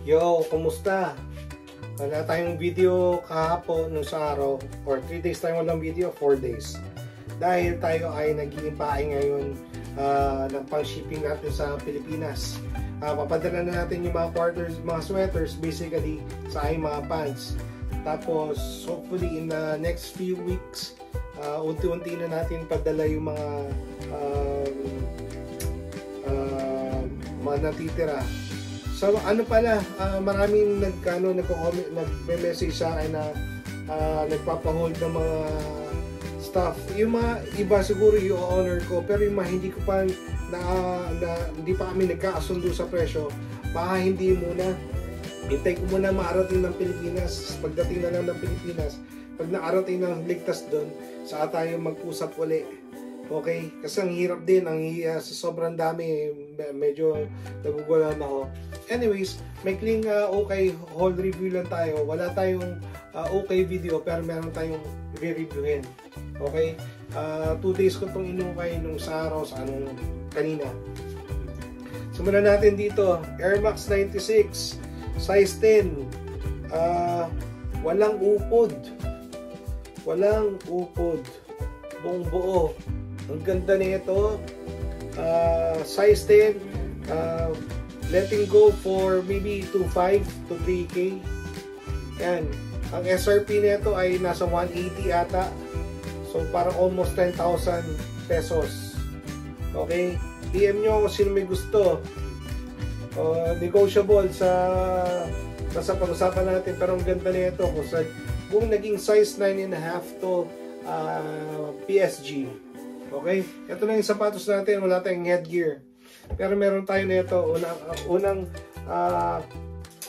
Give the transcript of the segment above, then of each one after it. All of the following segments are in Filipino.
Yo, kumusta? Wala tayong video kahapon nung sa araw, or 3 days tayong walang video, 4 days. Dahil tayo ay nag-iimpay ngayon ng pang-shipping natin sa Pilipinas. Papadala na natin yung mga quarters, mga sweaters basically sa aking mga pants. Tapos hopefully in the next few weeks, unti-unti na natin padala yung mga natitira. So ano pala, maraming nagme-message sa akin na nagpapahold ng mga stuff. Yung mga iba siguro i-honor ko, pero yung mga hindi ko pa hindi pa kami nagkakasundo sa presyo, baka hindi muna. Hintay ko muna maarating ng Pilipinas. Pagdating na lang ng Pilipinas, pag naarating ng ligtas doon, saka tayo mag-usap uli. Okay? Kasi ang hirap din, sa sobrang dami, medyo nagugulan ako. Anyways, maikling okay haul review lang tayo. Wala tayong okay video, pero meron tayong re-reviewin. Okay? 2 days ko itong inukay nung sa araw, kanina. Simulan natin dito. Air Max 96, size 10. Walang upod. Walang upod. Buong buo. Ang ganda nito. Size 10. Letting go for maybe 2.5 to 3K. Yan. Ang SRP nito ay nasa 180 ata. So parang almost 10,000 pesos. Okay? DM nyo kung sino may gusto. Negotiable sa pag-usapan natin. Pero ang ganda nito kung naging size 9.5 to PSG. Okay? Ito na yung sapatos natin. Wala tayong headgear. Pero meron tayo nito. Unang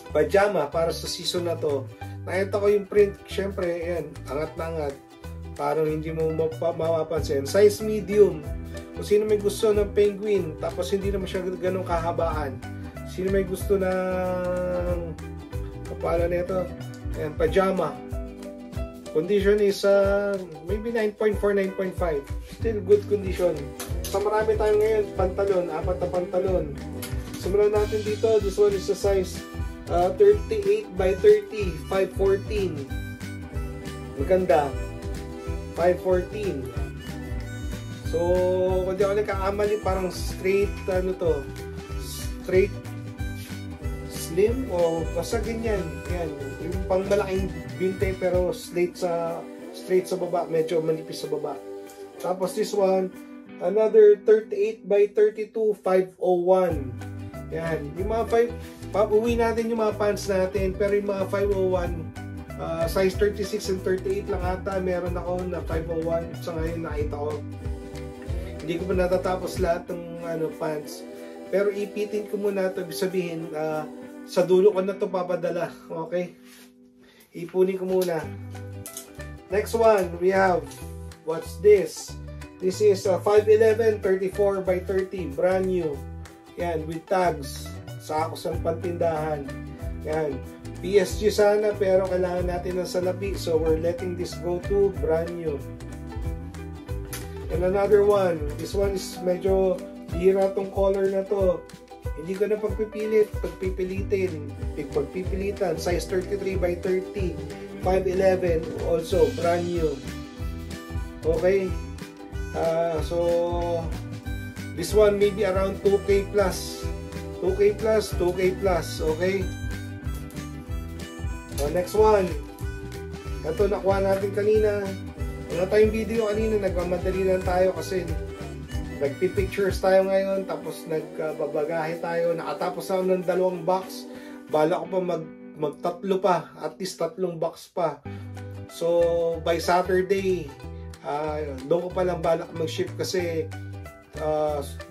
pajama para sa season na to. Nakita ko yung print. Syempre, yan. Angat na angat. Parang hindi mo mapapansin. Size medium. Kung sino may gusto ng penguin. Tapos hindi naman siya ganun kahabaan. Sino may gusto ng kapalan nito. Yan. Pajama. Condition is maybe 9.4, 9.5. Still good condition. So marami tayo ngayon, pantalon, 4 na pantalon. Simulan natin dito. This one is a size 38 by 30, 514. Maganda. 514. So, kung di ako nagkakamali, parang straight, straight slim o basta ganyan. Yan. Yung pang malaking binte pero straight sa baba, medyo manipis sa baba. Tapos this one, another 38 by 32, 501. Yan. Yung mga 5, pauwi natin yung mga pants natin, pero yung mga 501, size 36 and 38 lang ata, meron ako na 501. Sa ngayon nakita ko. Hindi ko pa natatapos lahat ng pants. Pero ipitin ko muna ito, sabihin, sa dulo ko na ito papadala. Okay? Ipunin ko muna. Next one, we have, what's this? This is 511 34 by 30, brand new. Yan, with tags. Sa akusang pantindahan. Yan. PSG sana, pero kailangan natin ng salapi. So, we're letting this go to brand new. And another one. This one is medyo hira tong color na to. Hindi ko na pagpipilitan. Size 33 by 30. 511. Also, brand new. Okay. So, this one maybe around 2K plus. 2K plus, 2K plus. Okay. So, next one. Ito, nakuha natin kanina. Wala tayong video kanina. Nagmamadali lang tayo kasi nagpipictures tayo ngayon. Tapos nagbabagahe tayo. Nakatapos ako ng 2 box. Bala ko pa magtatlo pa. At least 3 box pa. So, by Saturday, doon ko palang balak mag-ship kasi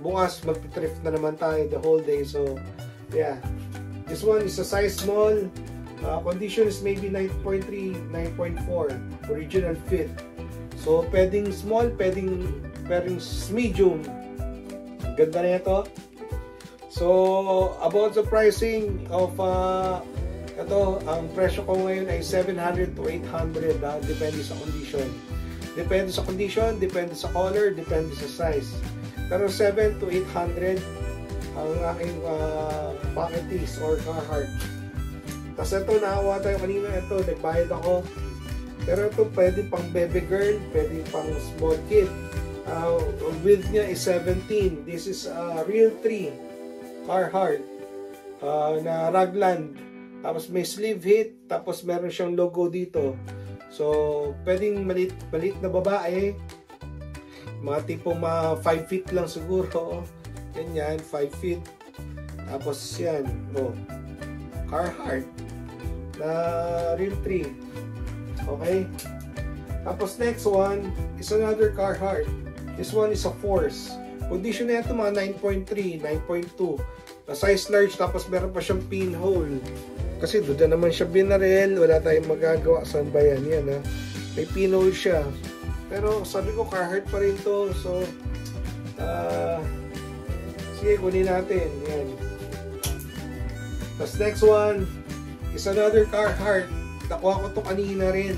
bukas mag-thrift na naman tayo the whole day. So yeah, this one is a size small. Condition is maybe 9.3, 9.4 original fit. So pwedeng small, pwedeng medium. Ganda na ito. So about the pricing of ito, ang presyo ko ngayon ay 700 to 800. Depende sa condition. Depende sa condition, depende sa color, depende sa size. Pero 7 to 800 ang aking Bucket Tees or Carhartt. Tapos ito, nakakuha tayo kanina. Ito, nagbayad ako. Pero ito, pwede pang baby girl, pwede pang small kid. Width niya is 17. This is Real 3 Carhartt na Ragland. Tapos may sleeve hit, tapos meron siyang logo dito. So, pwedeng maliit na babae. Mga tipong 5 feet lang siguro. Ganyan, 5 feet. Tapos yan, Carhartt na Real 3. Okay? Tapos next one is another Carhartt. This one is a Force. Condition na ito mga 9.3, 9.2. Size large, tapos meron pa siyang pinhole. Kasi doon naman siya binaril, wala tayong magagawa. Saan ba yan? Yan ha. May pinhole siya. Pero sabi ko, Carhartt pa rin to. So, sige, kunin natin. Yan. Tapos next one is another Carhartt. Nakuha ko to kanina rin.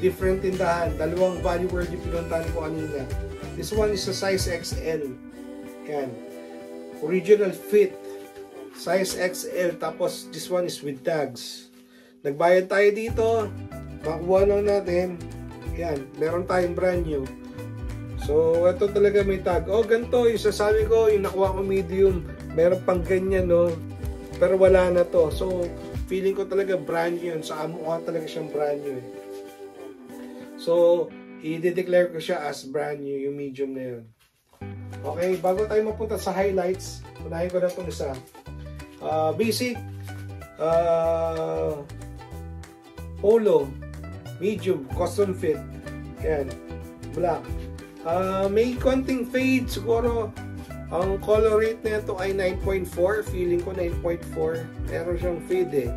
Different tindahan. Dalawang value word yung pinuntahan ko kanina. This one is a size XL. Yan. Original fit. Size XL. Tapos this one is with tags. Nagbayad tayo dito. Makuha lang natin. Yan. Meron tayong brand new. So, ito talaga may tag. Ganito. Yung sasabi ko, yung nakuha ko medium. Meron pang ganyan, no? Pero wala na to. So, feeling ko talaga brand new yun. Sa mukha talaga siyang brand new. So, i-declare ko siya as brand new, yung medium na yun. Okay, bago tayo mapunta sa highlights, unahin ko na itong isa. Basic polo, medium, custom fit. Yan, black. May konting fade, siguro ang color rate na ito ay 9.4. Feeling ko 9.4. Meron siyang fade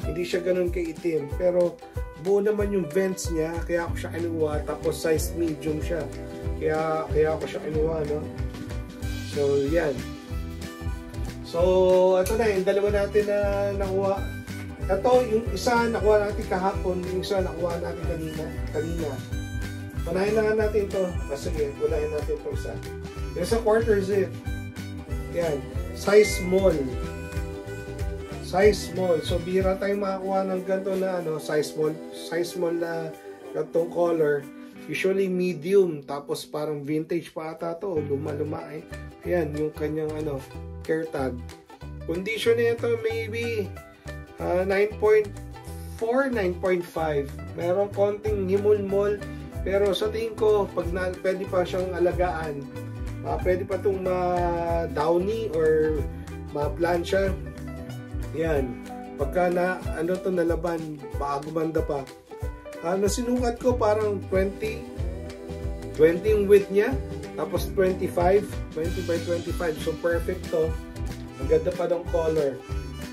Hindi siya ganun kaitim. Pero buo naman yung vents niya, kaya ako siya kinuha. Tapos size medium siya. Kaya ako siya kinuha, no? So, yan. So, ito na yung dalawa natin na nakuha. Ito, yung isa nakuha natin kahapon, yung isa nakuha natin kanina. Unahin na nga natin ito. Sige, unahin natin ito isa. Yung sa quarter zip. Yan. Size small. Size small. So, bira tayong makakuha ng ganito na size small. Size small na ganitong color. Usually medium. Tapos parang vintage pa ata to. Luma-luma Ayan, yung kanyang care tag. Condition nito maybe 9.4, 9.5. Meron konting himol-mol. Pero sa tingin ko, pwede pa siyang alagaan. Pwede pa itong ma-downy or ma-plancha. Yan. Pagka nalaban, baka gumanda pa. Nasinukat ko parang 20 yung width niya. Tapos 25 by 25. So perfect to. Ang ganda pa ng color.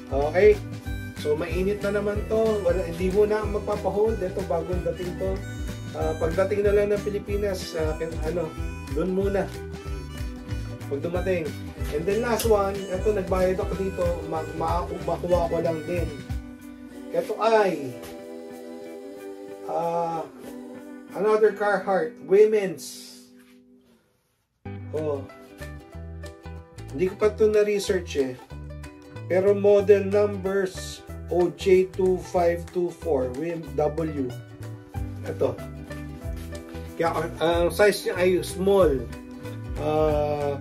Okay. So mainit na naman to. Hindi mo na magpapahold. Ito bagong dating to. Pagdating na lang ng Pilipinas, doon muna. Pag dumating. And then last one, ito nagbayad ako dito, makuha ko lang din. Ito ay another Carhartt, women's. Hindi ko pa ito na-research pero model numbers OJ2524 W. Ito. Kaya ang size niya ay small. 4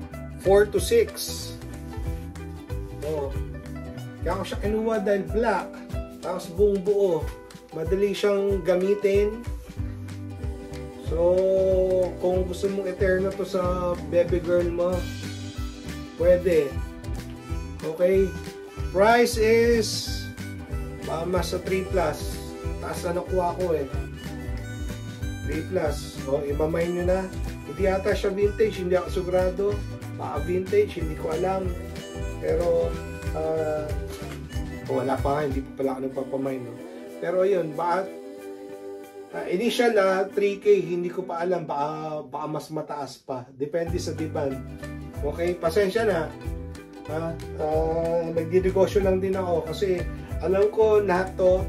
to 6. Kaya ako siya kinuha dahil black. Tapos buong buo. Madali siyang gamitin. So, kung gusto mong eterno to sa baby girl mo, pwede. Okay. Price is mas sa 3 plus. Taas na nakuha ko 3 plus. Imamay nyo na. Hindi ata siya vintage. Hindi ako sigurado. Baka vintage. Hindi ko alam. Pero wala pa. Hindi pa pala ako nagpapamay. No? Pero yun. Baka initial 3K. Hindi ko pa alam. Baka mas mataas pa. Depende sa demand. Okay? Pasensya na. Nagdinegosyo lang din ako. Kasi alam ko lahat to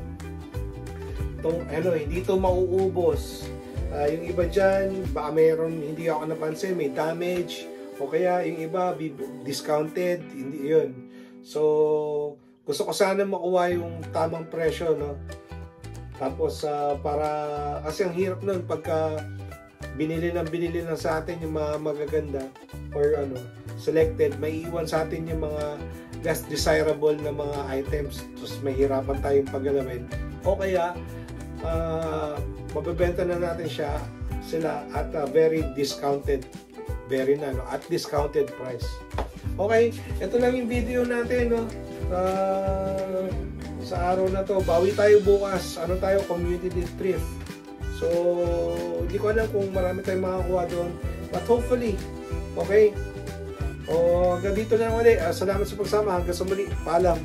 hindi to mauubos. Yung iba dyan, baka mayroon hindi ako napansin, may damage, o kaya yung iba discounted, hindi yun. So, Gusto ko sana makuha yung tamang presyo, no? Tapos para kasi ang hirap nun pagka binili ng sa atin yung mga magaganda or selected, may iwan sa atin yung mga less desirable na mga items, tapos mahirapan tayong paggalawin, o kaya mabebenta na natin sila at very discounted, at discounted price. Okay, ito lang yung video natin, no? Sa araw na to, bawi tayo bukas, community thrift. So, hindi ko alam kung marami tayong makakuha doon, but hopefully, okay? O, hanggang dito na lang ulit. Salamat sa pagsama, hanggang sa muli, paalam.